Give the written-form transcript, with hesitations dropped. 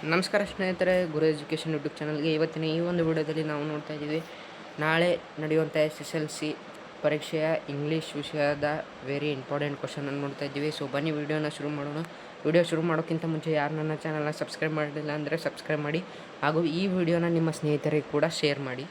ನಮಸ್ಕಾರ ಸ್ನೇಹಿತರೆ, ಗುರು education YouTube ಚಾನಲ್ಗೆ ಇವತ್ತಿನ ಈ ಒಂದು ವಿಡಿಯೋದಲ್ಲಿ ನಾವು ನೋಡ್ತಾ ಇದ್ದೀವಿ. ನಾಳೆ ನಡೆಯುವಂಥ SSLC ಪರೀಕ್ಷೆಯ ಇಂಗ್ಲೀಷ್ ವಿಷಯದ ವೆರಿ ಇಂಪಾರ್ಟೆಂಟ್ ಕ್ವಶನನ್ನು ನೋಡ್ತಾ ಇದ್ದೀವಿ. ಸೊ ಬನ್ನಿ ವಿಡಿಯೋನ ಶುರು ಮಾಡೋಣ. ವಿಡಿಯೋ ಶುರು ಮಾಡೋಕ್ಕಿಂತ ಮುಂಚೆ ಯಾರು ನನ್ನ ಚಾನಲ್ನ ಸಬ್ಸ್ಕ್ರೈಬ್ ಮಾಡಿಲ್ಲ ಅಂದರೆ ಸಬ್ಸ್ಕ್ರೈಬ್ ಮಾಡಿ, ಹಾಗೂ ಈ ವಿಡಿಯೋನ ನಿಮ್ಮ ಸ್ನೇಹಿತರಿಗೆ ಕೂಡ ಶೇರ್ ಮಾಡಿ.